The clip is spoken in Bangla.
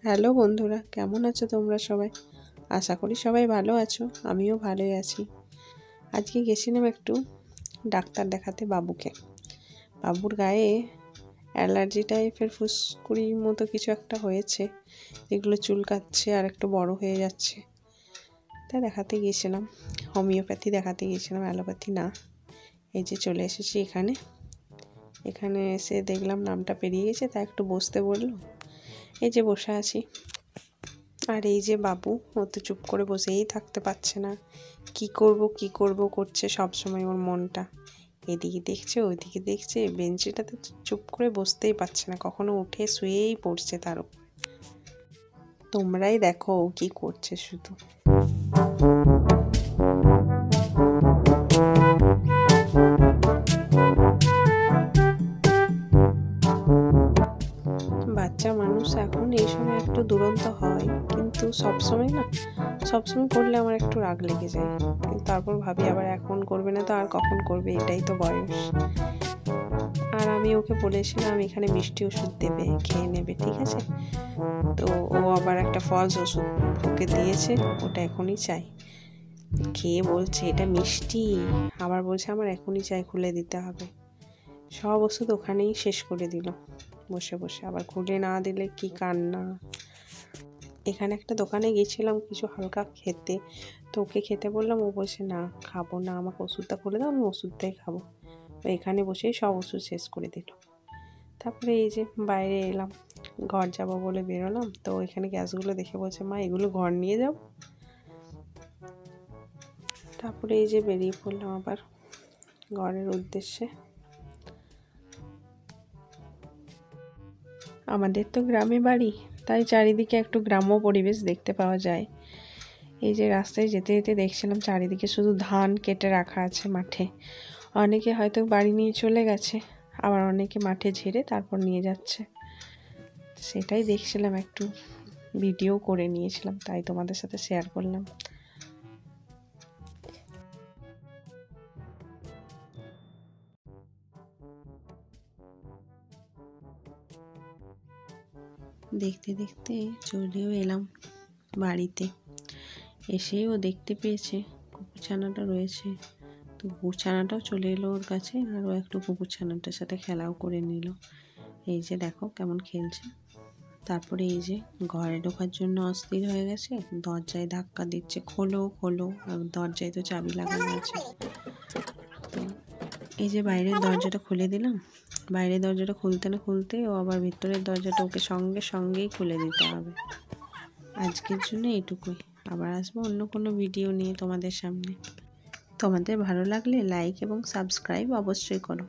হ্যালো বন্ধুরা, কেমন আছো তোমরা সবাই? আশা করি সবাই ভালো আছো। আমিও ভালোই আছি। আজকে গেছিলাম একটু ডাক্তার দেখাতে বাবুকে। বাবুর গায়ে অ্যালার্জি টাইপের ফুসকুড়ির মতো কিছু একটা হয়েছে, যেগুলো চুলকাচ্ছে আর একটু বড় হয়ে যাচ্ছে। তাই দেখাতে গিয়েছিলাম, হোমিওপ্যাথি দেখাতে গিয়েছিলাম, অ্যালোপ্যাথি না। এই যে চলে এসেছি এখানে এসে দেখলাম নামটা পেরিয়ে গেছে, তাই একটু বসতে বললো। এই যে বসে আছি। আর এই যে বাবু, ও তো চুপ করে বসেই থাকতে পারছে না। কি করব করছে সব সময় ওর মনটা। এদিকে দেখছে, ওইদিকে দেখছে, বেঞ্চিটাতে চুপ করে বসতেই পারছে না, কখনো উঠে শুয়েই পড়ছে তার উপর। তোমরাই দেখো ও কি করছে শুধু। বাচ্চা মানুষ এখন এই সময় একটু দুরন্ত হয়, কিন্তু সবসময় করলে আমার একটু রাগ লেগে যায়। কিন্তু তারপর ভাবি আবার এখন করবে না তো আর কখন করবে, এটাই তো বয়স। আর আমি ওকে বলেছিলাম এখানে মিষ্টি ওষুধ দেবে, খেয়ে নেবে, ঠিক আছে? তো ও আবার একটা ফলস ওষুধ ওকে দিয়েছে, ওটা এখনই চাই। খেয়ে বলছে এটা মিষ্টি, আবার বলছে আমার এখনই চাই, খুলে দিতে হবে। সব ওষুধ ওখানেই শেষ করে দিল বসে বসে, আবার খুলে না দিলে কি কান্না। এখানে একটা দোকানে গেছিলাম কিছু হালকা খেতে, তো ওকে খেতে বললাম, ও বলছে না খাবো না, আমাকে ওষুধটা খুলে দাও, আমি ওষুধটাই খাবো। এখানে বসেই সব ওষুধ শেষ করে দিল। তারপরে এই যে বাইরে এলাম, ঘর যাব বলে বেরোলাম, তো এখানে গ্যাসগুলো দেখে বলছে মা এগুলো ঘর নিয়ে যাব। তারপরে এই যে বেরিয়ে পড়লাম আবার ঘরের উদ্দেশ্যে। আমাদের তো গ্রামে বাড়ি, তাই চারিদিকে একটু গ্রাম্য পরিবেশ দেখতে পাওয়া যায়। এই যে রাস্তায় যেতে যেতে দেখছিলাম চারিদিকে শুধু ধান কেটে রাখা আছে মাঠে। অনেকে হয়তো বাড়ি নিয়ে চলে গেছে, আবার অনেকে মাঠে ঝেড়ে তারপর নিয়ে যাচ্ছে। সেটাই দেখছিলাম, একটু ভিডিও করে নিয়েছিলাম, তাই তোমাদের সাথে শেয়ার করলাম। দেখতে দেখতে চলেও এলাম বাড়িতে। এসেই ও দেখতে পেয়েছে কুকুরছানাটা রয়েছে, তো কুকুরছানাটাও চলে এলো ওর কাছে, আর ও একটু কুকুরছানাটার সাথে খেলাও করে নিল। এই যে দেখো কেমন খেলছে। তারপরে এই যে ঘরে ঢোকার জন্য অস্থির হয়ে গেছে, দরজায় ধাক্কা দিচ্ছে, খোলো খোলো, আর দরজায় তো চাবি লাগানো আছে। তো এই যে বাইরের দরজাটা খুলে দিলাম, বাইরের দরজাটা খুলতে না খুলতে ও আবার ভিতরের দরজাটা ওকে সঙ্গেই খুলে দিতে হবে। আজকের জন্য এইটুকুই, আবার আসবো অন্য কোনো ভিডিও নিয়ে তোমাদের সামনে। তোমাদের ভালো লাগলে লাইক এবং সাবস্ক্রাইব অবশ্যই করো।